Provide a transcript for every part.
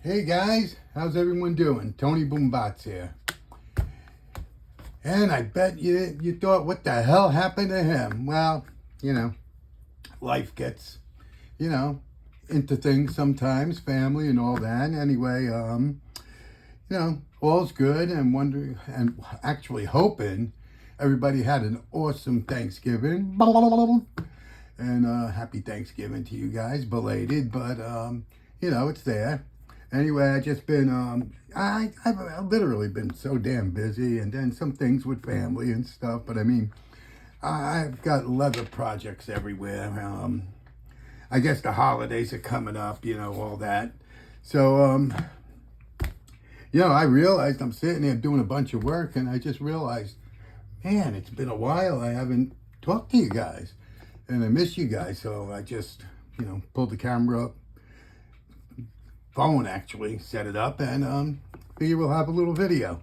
Hey guys, how's everyone doing? Tony Boombots here. And I bet you thought, what the hell happened to him? Well, life gets, into things sometimes, family and all that. Anyway, all's good, and wondering and actually hoping everybody had an awesome Thanksgiving. And happy Thanksgiving to you guys, belated, but it's there. Anyway, I just been, I've literally been so damn busy, and then some things with family and stuff, but I mean, I've got leather projects everywhere. I guess the holidays are coming up, all that. So, I realized I'm sitting there doing a bunch of work, and I just realized, man, it's been a while. I haven't talked to you guys, and I miss you guys. So I just, pulled the camera up, phone actually, set it up, and figure we'll have a little video.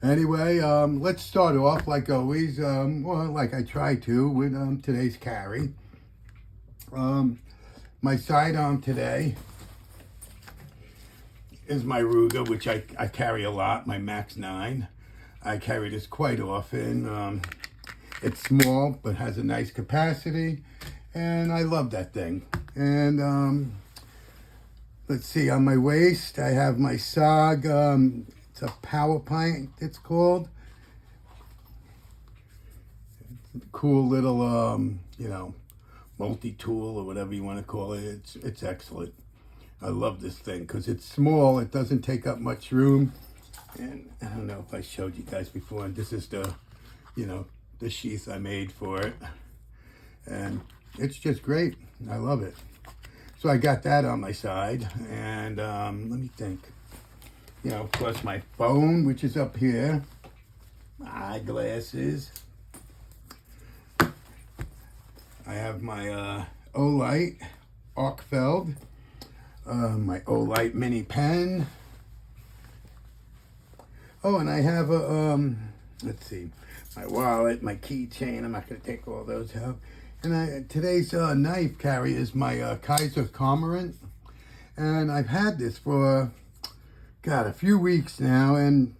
Anyway, let's start off like always, like I try to, with today's carry. My sidearm today is my Ruger, which I carry a lot, my Max 9. I carry this quite often. It's small, but has a nice capacity, and I love that thing. And let's see, on my waist, I have my SOG, it's a power pint, it's called. Cool little, multi-tool or whatever you want to call it. It's excellent. I love this thing because it's small, it doesn't take up much room. And I don't know if I showed you guys before, and this is the, the sheath I made for it. And it's just great. I love it. So I got that on my side, and let me think. Of course, my phone, which is up here, my eyeglasses. I have my Olight Arkfeld, my Olight mini pen. Oh, and I have a let's see, my wallet, my keychain. I'm not going to take all those out. And today's knife carry is my Kaiser Cormorant. And I've had this for, a few weeks now. And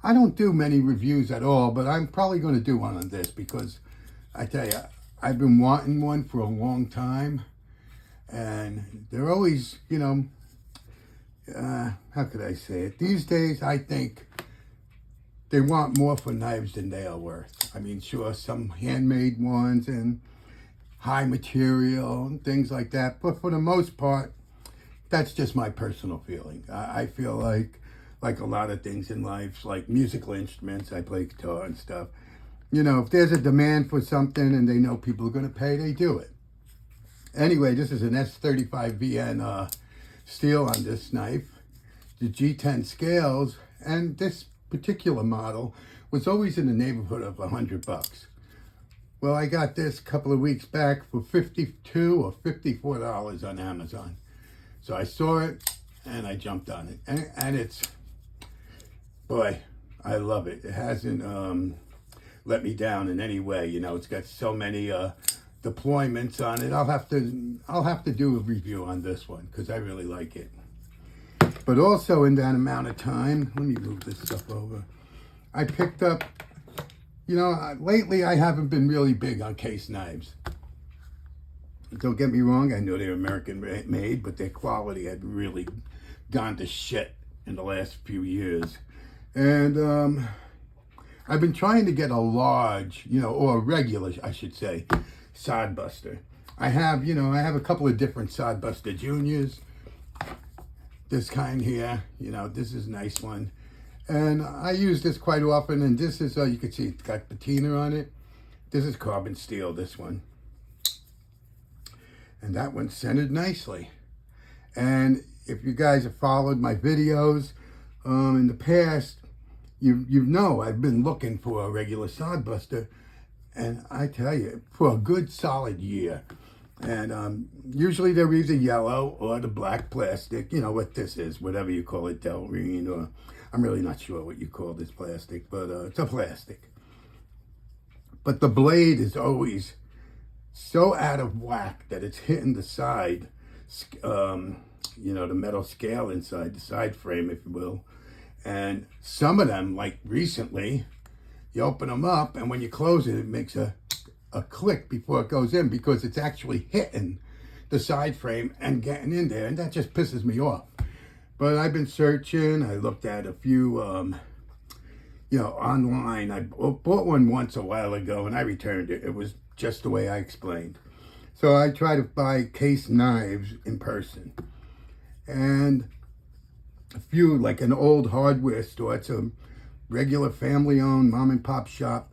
I don't do many reviews at all, but I'm probably going to do one on this because I tell you, I've been wanting one for a long time. And they're always, how could I say it? These days, I think they want more for knives than they are worth. I mean, sure, some handmade ones and high material and things like that, but for the most part, that's just my personal feeling. I feel like a lot of things in life, like musical instruments, I play guitar and stuff, if there's a demand for something and they know people are going to pay, they do it. Anyway, this is an S35VN steel on this knife, the G10 scales, and this particular model was always in the neighborhood of $100. Well, I got this a couple of weeks back for $52 or $54 on Amazon. So I saw it and I jumped on it. And it's, boy, I love it. It hasn't let me down in any way. It's got so many deployments on it. I'll have to do a review on this one because I really like it. But also in that amount of time, let me move this stuff over. I picked up, lately I haven't been really big on case knives. Don't get me wrong, I know they're American made, but their quality had really gone to shit in the last few years. And I've been trying to get a large, or a regular, I should say, sodbuster. I have a couple of different sodbuster juniors. This kind here, this is a nice one. And I use this quite often, and this is, you can see it's got patina on it. This is carbon steel, this one. And that one's centered nicely. And if you guys have followed my videos in the past, you know I've been looking for a regular sodbuster, and I tell you, for a good solid year. And usually they're either yellow or the black plastic, what this is, whatever you call it, Delrine, or I'm really not sure what you call this plastic, but it's a plastic. But the blade is always so out of whack that it's hitting the side the metal scale inside the side frame, if you will. And some of them, like recently, you open them up, and when you close it, it makes a click before it goes in, because it's actually hitting the side frame and getting in there, and that just pisses me off. But I've been searching. I looked at a few, online. I bought one once a while ago, and I returned it. It was just the way I explained. So I try to buy case knives in person. And a few, like an old hardware store. It's a regular family-owned mom and pop shop.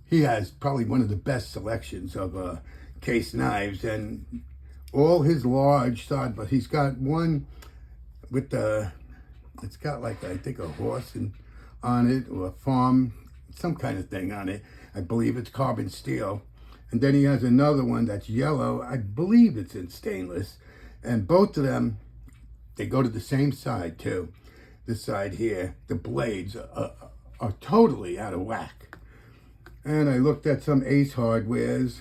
He has probably one of the best selections of case knives, and all his large side, but he's got one with it's got like, I think, a horse on it, or a farm, some kind of thing on it. I believe it's carbon steel. And then he has another one that's yellow. I believe it's in stainless. And both of them, they go to the same side too. This side here, the blades are totally out of whack. And I looked at some Ace Hardwares.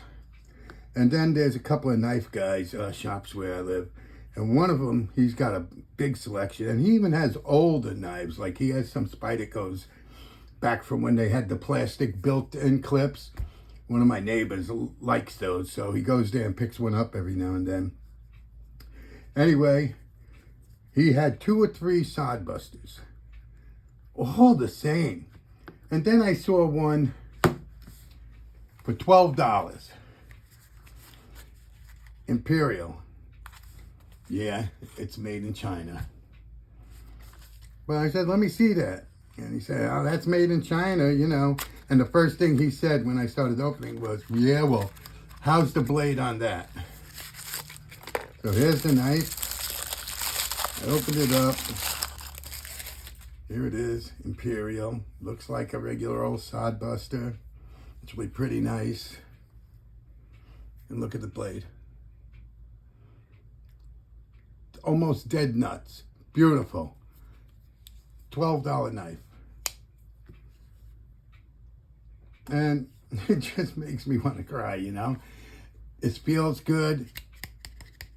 And then there's a couple of knife guys, shops where I live. And one of them, he's got a big selection. And he even has older knives. Like he has some Spydercos back from when they had the plastic built-in clips. One of my neighbors likes those, so he goes there and picks one up every now and then. Anyway, he had 2 or 3 sodbusters, all the same. And then I saw one for $12. Imperial. Yeah, it's made in China. But I said, let me see that. And he said, oh, that's made in China, And the first thing he said when I started opening was, yeah, well, how's the blade on that? So here's the knife. I opened it up. Here it is, Imperial. Looks like a regular old sodbuster. It's really pretty nice. And look at the blade. Almost dead nuts. Beautiful. $12 knife. And it just makes me want to cry, It feels good.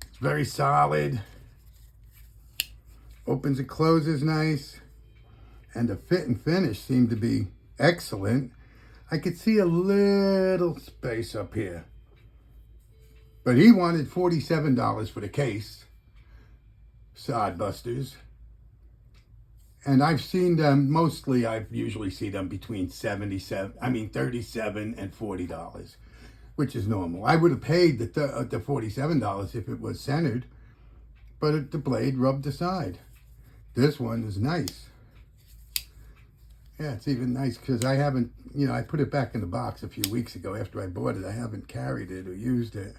It's very solid. Opens and closes nice. And the fit and finish seem to be excellent. I could see a little space up here. But he wanted $47 for the case. Sodbusters. And I've seen them, mostly I've usually see them between $37 and $40, which is normal. I would have paid the $47 if it was centered, but the blade rubbed aside. This one is nice. Yeah, it's even nice because I haven't, I put it back in the box a few weeks ago after I bought it. I haven't carried it or used it.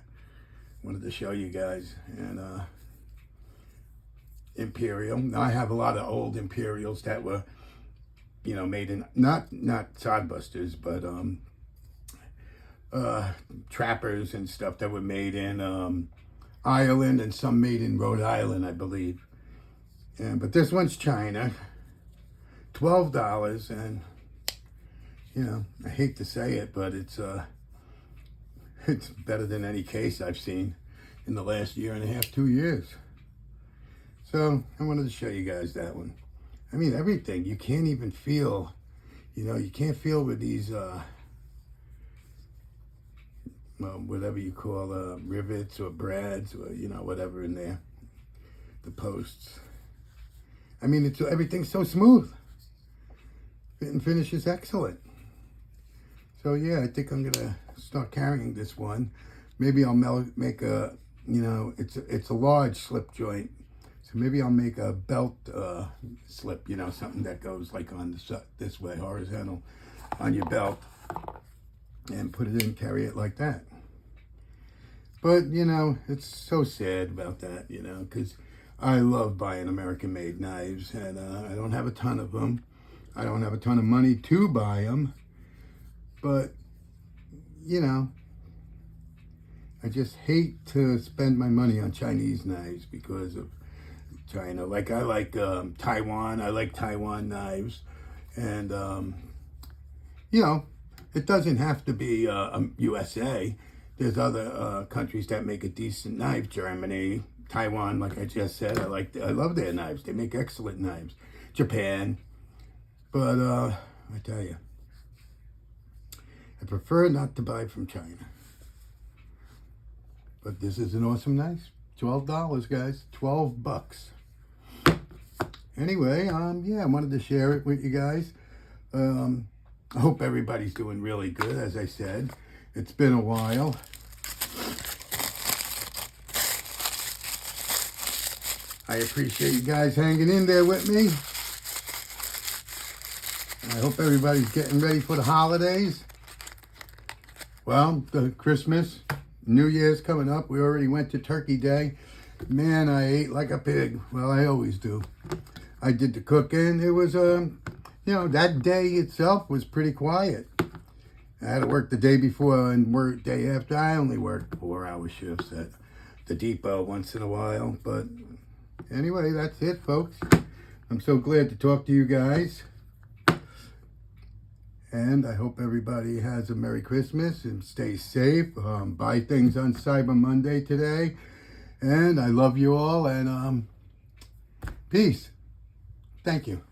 Wanted to show you guys. And Imperial. Now, I have a lot of old Imperials that were, made in, not sodbusters, but trappers and stuff that were made in Ireland, and some made in Rhode Island, I believe. But this one's China. $12, and, I hate to say it, but it's better than any case I've seen in the last year and a half, 2 years. So I wanted to show you guys that one. I mean, everything. You can't even feel, you can't feel with these, whatever you call rivets or brads or, whatever in there. The posts. I mean, everything's so smooth. Fit and finish is excellent. So yeah, I think I'm going to start carrying this one. Maybe I'll make a, it's a large slip joint. So maybe I'll make a belt slip, something that goes like on this way, horizontal, on your belt, and put it in, carry it like that. But, it's so sad about that, because I love buying American-made knives, and I don't have a ton of them. I don't have a ton of money to buy them, but, I just hate to spend my money on Chinese knives because of China. Like, I like Taiwan. I like Taiwan knives. And, it doesn't have to be USA. There's other countries that make a decent knife. Germany, Taiwan, like I just said, I love their knives. They make excellent knives. Japan, but I tell you, I prefer not to buy from China. But this is an awesome knife. $12, guys. $12. Anyway, yeah, I wanted to share it with you guys. I hope everybody's doing really good, as I said. It's been a while. I appreciate you guys hanging in there with me. I hope everybody's getting ready for the holidays. Well, the Christmas, New Year's coming up. We already went to Turkey Day. Man, I ate like a pig. Well, I always do. I did the cooking. It was, you know, that day itself was pretty quiet. I had to work the day before and work day after. I only worked 4-hour shifts at the depot once in a while. But anyway, that's it, folks. I'm so glad to talk to you guys. And I hope everybody has a Merry Christmas and stay safe. Buy things on Cyber Monday today. And I love you all, and peace. Thank you.